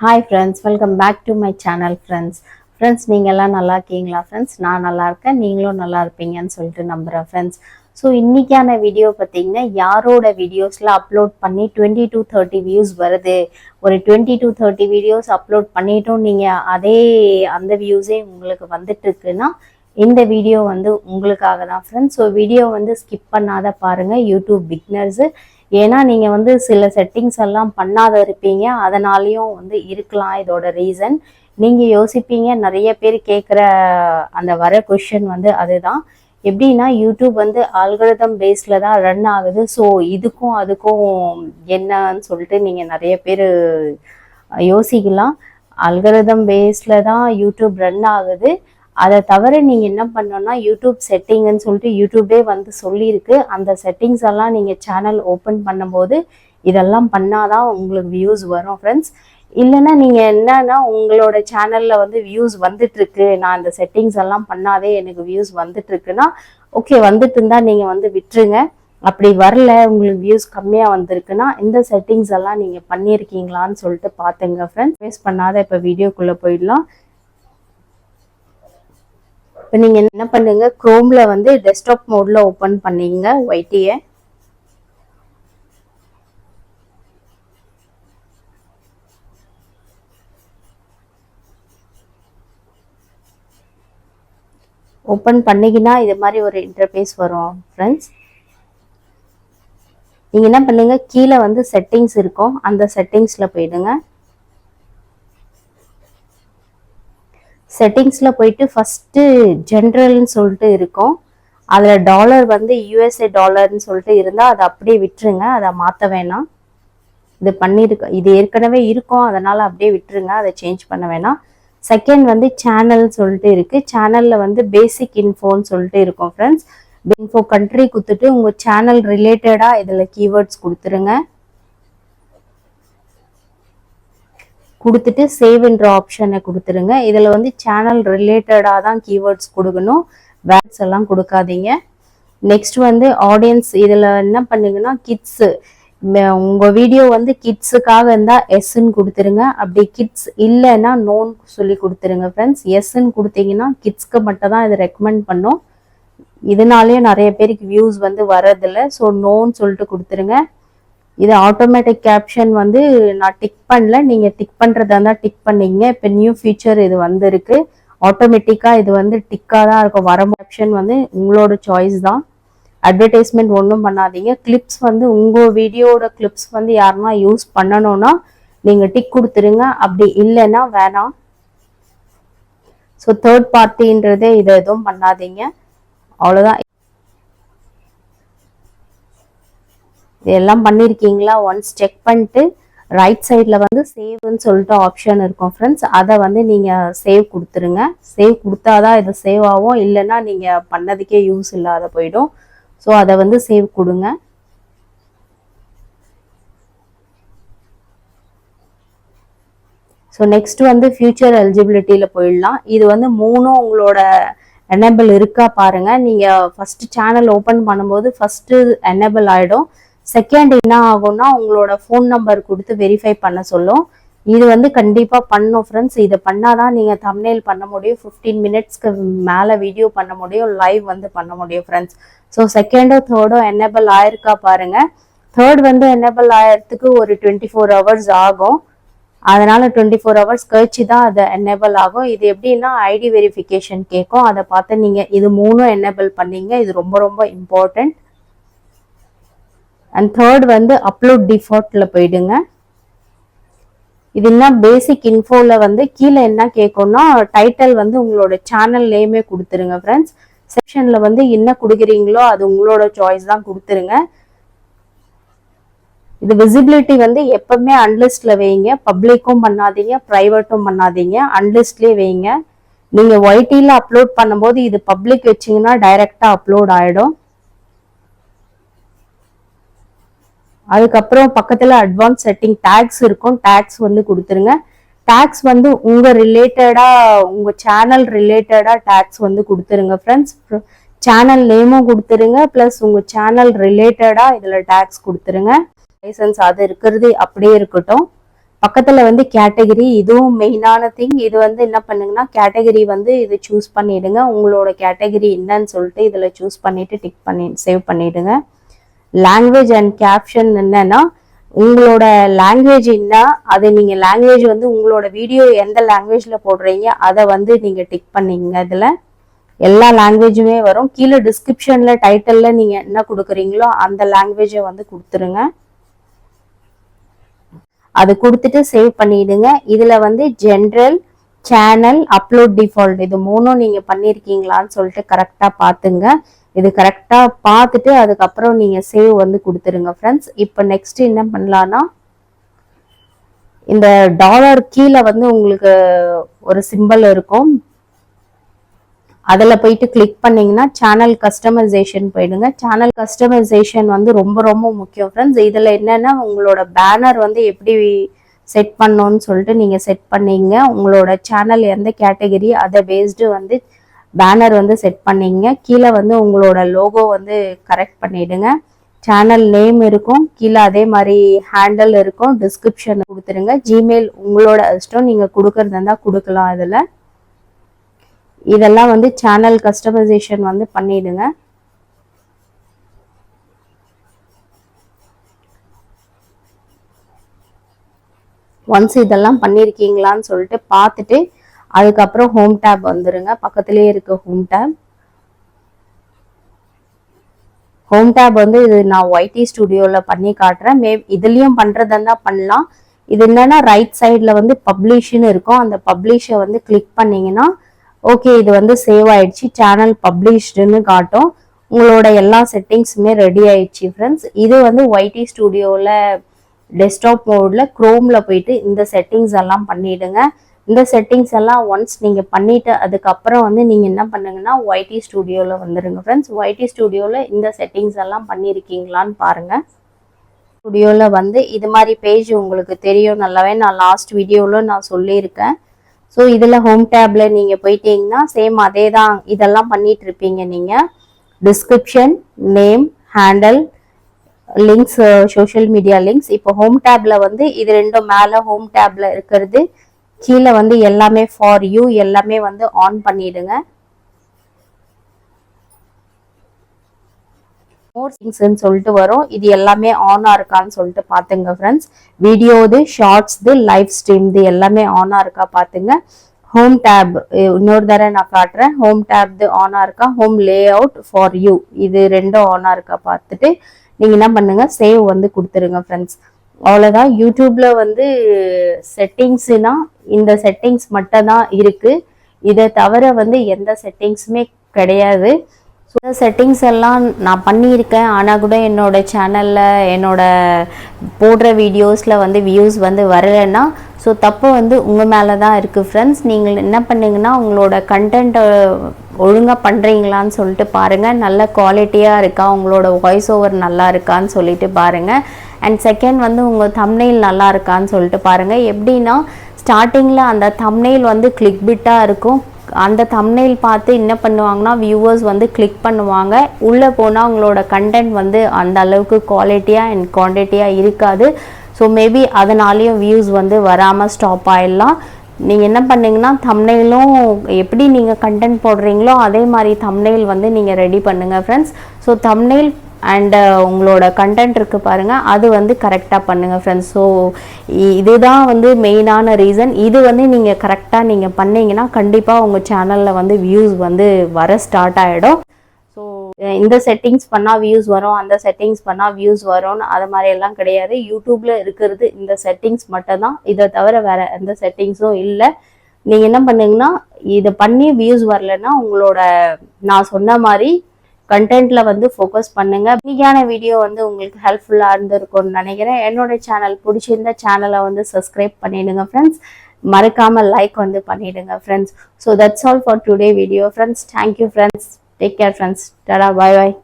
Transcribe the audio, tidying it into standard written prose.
Hi friends, welcome back to my channel friends நீங்கள் எல்லாம் நல்லா இருக்கீங்களா ஃப்ரெண்ட்ஸ்? நான் நல்லா இருக்கேன், நீங்களும் நல்லா இருப்பீங்கன்னு சொல்லிட்டு நம்புகிறேன் ஃப்ரெண்ட்ஸ். ஸோ இன்றைக்கான வீடியோ பார்த்தீங்கன்னா, யாரோட வீடியோஸில் அப்லோட் பண்ணி 20 to 30 வியூஸ் வருது, ஒரு 20 to 30 வீடியோஸ் அப்லோட் பண்ணிட்டோம், நீங்கள் அந்த வியூஸே உங்களுக்கு வந்துட்டு இருக்குன்னா இந்த வீடியோ வந்து உங்களுக்காக தான் ஃப்ரெண்ட்ஸ். ஸோ வீடியோ வந்து ஸ்கிப் பண்ணாத பாருங்கள், யூடியூப் பிக்னர்ஸு. ஏன்னா நீங்கள் வந்து சில செட்டிங்ஸ் எல்லாம் பண்ணாத இருப்பீங்க, அதனாலையும் வந்து இருக்கலாம் இதோட ரீசன். நீங்கள் யோசிப்பீங்க, நிறைய பேர் கேட்குற அந்த வர கொஷின் வந்து அதுதான். எப்படின்னா யூடியூப் வந்து ஆல்கரிதம் பேஸில் தான் ரன் ஆகுது. ஸோ இதுக்கும் அதுக்கும் என்னன்னு சொல்லிட்டு நீங்கள் நிறைய பேர் யோசிக்கலாம். ஆல்கரிதம் பேஸில் தான் யூடியூப் ரன் ஆகுது. அதை தவிர நீங்கள் என்ன பண்ணணும்னா, யூடியூப் செட்டிங்னு சொல்லிட்டு யூடியூபே வந்து சொல்லியிருக்கு. அந்த செட்டிங்ஸ் எல்லாம் நீங்கள் சேனல் ஓப்பன் பண்ணும்போது இதெல்லாம் பண்ணாதான் உங்களுக்கு வியூஸ் வரும் ஃப்ரெண்ட்ஸ். இல்லைன்னா நீங்கள் என்னன்னா, உங்களோட சேனலில் வந்து வியூஸ் வந்துட்டுருக்கு, நான் இந்த செட்டிங்ஸ் எல்லாம் பண்ணாதே எனக்கு வியூஸ் வந்துட்டுருக்குன்னா ஓகே, வந்துட்டு இருந்தால் நீங்கள் வந்து விட்டுருங்க. அப்படி வரல, உங்களுக்கு வியூஸ் கம்மியாக வந்திருக்குன்னா இந்த செட்டிங்ஸ் எல்லாம் நீங்கள் பண்ணியிருக்கீங்களான்னு சொல்லிட்டு பார்த்துங்க ஃப்ரெண்ட்ஸ். வேஸ்ட் பண்ணாத இப்போ வீடியோக்குள்ளே போயிடலாம். இப்போ நீங்கள் என்ன பண்ணுங்க, குரோமில் வந்து டெஸ்க்டாப் மோடில் ஓப்பன் பண்ணிங்க ஒய்டியை. ஓப்பன் பண்ணிங்கன்னா இது மாதிரி ஒரு இன்டர்ஃபேஸ் வரும் ஃப்ரெண்ட்ஸ். நீங்கள் என்ன பண்ணுங்க, கீழே வந்து செட்டிங்ஸ் இருக்கும், அந்த செட்டிங்ஸில் போயிடுங்க. செட்டிங்ஸில் போயிட்டு ஃபஸ்ட்டு ஜென்ரல்னு சொல்லிட்டு இருக்கும், அதில் டாலர் வந்து யூஎஸ்ஏ டாலர்னு சொல்லிட்டு இருந்தால் அதை அப்படியே விட்டுருங்க, அதை மாற்ற வேணாம். இது பண்ணியிருக்கு, இது ஏற்கனவே இருக்கும், அதனால் அப்படியே விட்டுருங்க, அதை சேஞ்ச் பண்ண வேணாம். செகண்ட் வந்து சேனல் சொல்லிட்டு இருக்குது, சேனலில் வந்து பேசிக் இன்ஃபோன்னு சொல்லிட்டு இருக்கும் ஃப்ரெண்ட்ஸ். இன்ஃபோ கண்ட்ரி கொடுத்துட்டு உங்கள் சேனல் ரிலேட்டடாக இதில் கீவேர்ட்ஸ் கொடுத்துருங்க. கொடுத்துட்டு சேவ்ன்ற ஆப்ஷனை கொடுத்துருங்க. இதில் வந்து சேனல் ரிலேட்டடாக தான் கீவேர்ட்ஸ் கொடுக்கணும், வேர்ட்ஸ் எல்லாம் கொடுக்காதீங்க. நெக்ஸ்ட் வந்து ஆடியன்ஸ், இதில் என்ன பண்ணுங்கன்னா கிட்ஸு, உங்கள் வீடியோ வந்து கிட்ஸுக்காக இருந்தால் எஸ்ன்னு கொடுத்துருங்க. அப்படி கிட்ஸ் இல்லைன்னா நோன் சொல்லி கொடுத்துருங்க ஃப்ரெண்ட்ஸ். எஸ்ன்னு கொடுத்தீங்கன்னா கிட்ஸ்க்கு மட்டும் தான் இதை ரெக்கமெண்ட் பண்ணும், இதனாலேயே நிறைய பேருக்கு வியூஸ் வந்து வரதில்லை. ஸோ நோன்னு சொல்லிட்டு கொடுத்துருங்க. இது ஆட்டோமேட்டிக் கேப்ஷன் வந்து நான் டிக் பண்ணல, நீங்கள் டிக் பண்ணுறதா இருந்தால் டிக் பண்ணிங்க. இப்போ நியூ ஃபீச்சர் இது வந்துருக்கு, ஆட்டோமேட்டிக்காக இது வந்து டிக்காக தான் இருக்கும். வர கேப்ஷன் வந்து உங்களோட சாய்ஸ் தான், அட்வர்டைஸ்மெண்ட் ஒன்றும் பண்ணாதீங்க. கிளிப்ஸ் வந்து உங்கள் வீடியோட கிளிப்ஸ் வந்து யாருன்னா யூஸ் பண்ணணும்னா நீங்கள் டிக் கொடுத்துருங்க, அப்படி இல்லைன்னா வேணாம். ஸோ தேர்ட் பார்ட்டின்றதே இதை எதுவும் பண்ணாதீங்க, அவ்வளோதான். இதெல்லாம் பண்ணியிருக்கீங்களா ஒன்ஸ் செக் பண்ணிட்டு ரைட் சைடில் வந்து சேவ்னு சொல்லிட்டு ஆப்ஷன் இருக்கும் ஃப்ரெண்ட்ஸ், அதை வந்து நீங்கள் சேவ் கொடுத்துருங்க. சேவ் கொடுத்தாதான் இது சேவ் ஆகும், இல்லைன்னா நீங்கள் பண்ணதுக்கே யூஸ் இல்லாத போயிடும். ஸோ அதை வந்து சேவ் கொடுங்க. ஸோ நெக்ஸ்ட் வந்து ஃபியூச்சர் எலிஜிபிலிட்டியில் போயிடலாம். இது வந்து மூணும் உங்களோட எனேபிள் இருக்கா பாருங்கள். நீங்கள் ஃபஸ்ட்டு சேனல் ஓப்பன் பண்ணும்போது ஃபஸ்ட்டு எனேபிள் ஆகிடும். செகண்ட் என்ன ஆகும்னா உங்களோட ஃபோன் நம்பர் கொடுத்து வெரிஃபை பண்ண சொல்லும். இது வந்து கண்டிப்பாக பண்ணணும் ஃப்ரெண்ட்ஸ். இதை பண்ணாதான் நீங்கள் தம்ப்நெயில் பண்ண முடியும், 15 மினிட்ஸ்க்கு மேலே வீடியோ பண்ண முடியும், லைவ் வந்து பண்ண முடியும் ஃப்ரெண்ட்ஸ். ஸோ செகண்டோ தேர்டோ எனேபிள் ஆயிருக்கா பாருங்கள். தேர்ட் வந்து எனேபிள் ஆகிறதுக்கு ஒரு 24 hours ஆகும், அதனால 24 hours கழிச்சு தான் அது எனேபிள் ஆகும். இது எப்படின்னா ஐடி வெரிஃபிகேஷன் கேட்கும், அதை பார்த்து நீங்கள் இது மூணும் எனேபிள் பண்ணீங்க, இது ரொம்ப ரொம்ப இம்பார்ட்டன்ட். அண்ட் தேர்ட் வந்து அப்லோட் டிஃபால்ட்ல போயிடுங்க. இது என்ன பேசிக் இன்ஃபோல வந்து கீழே என்ன கேட்கும்னா டைட்டில் வந்து உங்களோட சேனல் நேமே கொடுத்துருங்க ஃப்ரெண்ட்ஸ். செக்ஷன்ல வந்து என்ன கொடுக்குறீங்களோ அது உங்களோட சாய்ஸ் தான் கொடுத்துருங்க. இது விசிபிலிட்டி வந்து எப்பவுமே அன்லிஸ்ட்ல வைங்க, பப்ளிக்கும் பண்ணாதீங்க, பிரைவேட்டும் பண்ணாதீங்க, அன்லிஸ்ட்லேயே வைங்க. நீங்க ஒய்டியில் அப்லோட் பண்ணும்போது இது பப்ளிக் வச்சிங்கன்னா டைரக்டா அப்லோட் ஆயிடும். அதுக்கப்புறம் பக்கத்துல அட்வான்ஸ் செட்டிங் டேக்ஸ் இருக்கும், டேக்ஸ் வந்து கொடுத்துருங்க. டேக்ஸ் வந்து உங்க ரிலேட்டடா, உங்க சேனல் ரிலேட்டடா டேக்ஸ் வந்து கொடுத்துருங்க ஃப்ரெண்ட்ஸ். சேனல் நேமும் கொடுத்துருங்க, பிளஸ் உங்க சேனல் ரிலேட்டடா இதுல டேக்ஸ் கொடுத்துருங்க. லைசன்ஸ் அது இருக்கிறது அப்படியே இருக்கட்டும். பக்கத்துல வந்து கேட்டகரி, இதுவும் மெயினான திங். இது வந்து என்ன பண்ணுங்கன்னா கேட்டகரி வந்து இது சூஸ் பண்ணிடுங்க. உங்களோட கேட்டகரி என்னன்னு சொல்லிட்டு இதுல சூஸ் பண்ணிட்டு டிக் பண்ணி சேவ் பண்ணிடுங்க. லாங்குவேஜ் அண்ட் கேப்ஷன் என்னன்னா உங்களோட லாங்குவேஜ் என்ன, அது நீங்க லாங்குவேஜ் வந்து உங்களோட வீடியோ எந்த லாங்குவேஜ்ல போடுறீங்க அதை வந்து நீங்க டிக் பண்ணீங்க. இதுல எல்லா லாங்குவேஜுமே வரும். கீழே டிஸ்கிரிப்ஷன்ல டைட்டில்ல நீங்க என்ன கொடுக்குறீங்களோ அந்த லாங்குவேஜை வந்து கொடுத்துருங்க. அது கொடுத்துட்டு சேவ் பண்ணிடுங்க. இதுல வந்து ஜென்ரல், சேனல், அப்லோட் டிஃபால்ட் இது மூணும் நீங்க பண்ணிருக்கீங்களான்னு சொல்லிட்டு கரெக்டா பாத்துங்க. இது கரெக்டா பார்த்துட்டு அதுக்கப்புறம் நீங்க சேவ் வந்து கொடுத்துருங்க ஃப்ரெண்ட்ஸ். இப்போ நெக்ஸ்ட் என்ன பண்ணலாம்னா இந்த டாலர் கீழே வந்து உங்களுக்கு ஒரு சிம்பிள் இருக்கும். அதில் போயிட்டு கிளிக் பண்ணீங்கன்னா சேனல் கஸ்டமைசேஷன் போயிடுங்க. சேனல் கஸ்டமைசேஷன் வந்து ரொம்ப ரொம்ப முக்கியம் ஃப்ரெண்ட்ஸ். இதில் என்னன்னா உங்களோட பேனர் வந்து எப்படி செட் பண்ணணும்னு சொல்லிட்டு நீங்கள் செட் பண்ணீங்க. உங்களோட சேனல் எந்த கேட்டகரி அதை பேஸ்டு வந்து பேனர் வந்து செட் பண்ணீங்க. கீழே வந்து உங்களோட லோகோ வந்து கரெக்ட் பண்ணிடுங்க. சேனல் நேம் இருக்கும் கீழே, அதே மாதிரி ஹேண்டில் இருக்கும். டிஸ்கிரிப்ஷன் கொடுத்துருங்க. ஜிமெயில் உங்களோட இஷ்டம், நீங்கள் கொடுக்கறதா இருந்தால் கொடுக்கலாம். இதில் இதெல்லாம் வந்து சேனல் கஸ்டமைசேஷன் வந்து பண்ணிடுங்க. ஒன்ஸ் இதெல்லாம் பண்ணிருக்கீங்களான்னு சொல்லிட்டு பார்த்துட்டு அதுக்கப்புறம் ஹோம் டேப் வந்துருங்க. பக்கத்திலேயே இருக்கு ஹோம் டேப். ஹோம் டேப் வந்து இது நான் ஒய்டி ஸ்டுடியோவில் பண்ணி காட்டுறேன். இதுலயும் பண்றதா பண்ணலாம். இது என்னன்னா ரைட் சைட்ல வந்து பப்ளிஷ்னு இருக்கும். அந்த பப்ளிஷை வந்து கிளிக் பண்ணீங்கன்னா ஓகே இது வந்து சேவ் ஆயிடுச்சு, சேனல் பப்ளிஷ்டுன்னு காட்டும். உங்களோட எல்லா செட்டிங்ஸுமே ரெடி ஆயிடுச்சு ஃப்ரெண்ட்ஸ். இது வந்து ஒய்டி ஸ்டுடியோவில் டெஸ்க்டாப் மோட்ல குரோம்ல போயிட்டு இந்த செட்டிங்ஸ் எல்லாம் பண்ணிடுங்க. இந்த செட்டிங்ஸ் எல்லாம் ஒன்ஸ் நீங்க பண்ணிட்டு அதுக்கப்புறம் வந்து நீங்க என்ன பண்ணுங்கன்னா ஒய்டி ஸ்டுடியோல வந்துருங்க ஃப்ரெண்ட்ஸ். ஒய்டி ஸ்டுடியோல இந்த செட்டிங்ஸ் எல்லாம் பண்ணிருக்கீங்களான்னு பாருங்க. ஸ்டுடியோல வந்து இது மாதிரி பேஜ் உங்களுக்கு தெரியும் நல்லாவே. நான் லாஸ்ட் வீடியோல நான் சொல்லியிருக்கேன். ஸோ இதில் ஹோம் டேப்ல நீங்கள் போயிட்டீங்கன்னா சேம் அதே தான் இதெல்லாம் பண்ணிட்டு இருப்பீங்க நீங்கள். Description, name, handle, links, social media links. இப்போ ஹோம் டேப்ல வந்து இது ரெண்டும் மேலே ஹோம் டேப்ல இருக்கிறது, கீழே வந்து எல்லாமே ஃபார் யூ எல்லாமே வந்து ஆன் பண்ணிடுங்க. மோர் திங்ஸ்ன்னு சொல்லிட்டு வரும். இது எல்லாமே ஆனா இருக்கான்னு சொல்லிட்டு பாத்துங்க ஃப்ரெண்ட்ஸ். வீடியோது, ஷார்ட்ஸ்து, லைவ் ஸ்ட்ரீம்து எல்லாமே ஆனா இருக்கா பாத்துங்க. ஹோம் டேப் இன்னொரு தடவை நான் காட்டுறேன். ஹோம் டேப்து ஆனா இருக்கா, home lay out, for you இது ரெண்டும் ஆனா இருக்கா பார்த்துட்டு நீங்க என்ன பண்ணுங்க சேவ் வந்து கொடுத்துருங்க ஃப்ரெண்ட்ஸ். அவ்வளோதான். யூடியூப்ல வந்து செட்டிங்ஸ்னா இந்த செட்டிங்ஸ் மட்டும் தான் இருக்கு. இதை தவிர வந்து எந்த செட்டிங்ஸுமே கிடையாது. ஸோ செட்டிங்ஸ் எல்லாம் நான் பண்ணியிருக்கேன். ஆனால் கூட என்னோட சேனலில் என்னோட போடுற வீடியோஸில் வந்து வியூஸ் வந்து வரலைன்னா ஸோ தப்பு வந்து உங்கள் மேலே தான் இருக்குது ஃப்ரெண்ட்ஸ். நீங்கள் என்ன பண்ணுங்கன்னா உங்களோட கண்டென்ட்டை ஒழுங்காக பண்ணுறீங்களான்னு சொல்லிட்டு பாருங்கள். நல்ல குவாலிட்டியாக இருக்கா, உங்களோட வாய்ஸ் ஓவர் நல்லா இருக்கான்னு சொல்லிட்டு பாருங்கள். அண்ட் செகண்ட் வந்து உங்கள் தம்ப்நெயில் நல்லா இருக்கான்னு சொல்லிட்டு பாருங்கள். எப்படின்னா ஸ்டார்டிங்கில் அந்த தம்ப்நெயில் வந்து கிளிக் பிட்டாக இருக்கும். அந்த தம்ப்நெயில் பார்த்து என்ன பண்ணுவாங்கன்னா வியூவர்ஸ் வந்து கிளிக் பண்ணுவாங்க. உள்ளே போனால் உங்களோட கண்டென்ட் வந்து அந்த அளவுக்கு குவாலிட்டியாக அண்ட் குவான்டிட்டியாக இருக்காது. ஸோ மேபி அதனாலேயும் வியூஸ் வந்து வராமல் ஸ்டாப் ஆகிடலாம். நீங்கள் என்ன பண்ணிங்கன்னா தம்ப்நெயிலும் எப்படி நீங்கள் கண்டென்ட் போடுறீங்களோ அதே மாதிரி தம்ப்நெயில் வந்து நீங்கள் ரெடி பண்ணுங்கள் ஃப்ரெண்ட்ஸ். ஸோ தம்ப்நெயில் அண்ட் உங்களோட கண்டென்ட் இருக்குது பாருங்கள், அது வந்து கரெக்டாக பண்ணுங்கள் ஃப்ரெண்ட்ஸ். ஸோ இதுதான் வந்து மெயினான ரீசன். இது வந்து நீங்கள் கரெக்டாக நீங்கள் பண்ணிங்கன்னா கண்டிப்பாக உங்கள் சேனலில் வந்து வியூஸ் வந்து வர ஸ்டார்ட் ஆகிடும். ஸோ இந்த செட்டிங்ஸ் பண்ணால் வியூஸ் வரும், அந்த செட்டிங்ஸ் பண்ணால் வியூஸ் வரும்னு அது மாதிரி எல்லாம் கிடையாது. யூடியூப்பில் இருக்கிறது இந்த செட்டிங்ஸ் மட்டும்தான். இதை தவிர வேறு எந்த செட்டிங்ஸும் இல்லை. நீங்கள் என்ன பண்ணுங்கன்னா இதை பண்ணி வியூஸ் வரலன்னா உங்களோட நான் சொன்ன மாதிரி கண்டென்ட்ல வந்து ஃபோக்கஸ் பண்ணுங்க. இன்னைக்கான வீடியோ வந்து உங்களுக்கு ஹெல்ப்ஃபுல்லா இருந்திருக்கும்னு நினைக்கிறேன். என்னோட சேனல் பிடிச்சிருந்த சேனலை வந்து சப்ஸ்கிரைப் பண்ணிடுங்க ஃப்ரெண்ட்ஸ். மறக்காம லைக் வந்து பண்ணிடுங்க friends. So that's all for today video friends. Thank you friends. Take care friends. Tata, bye bye.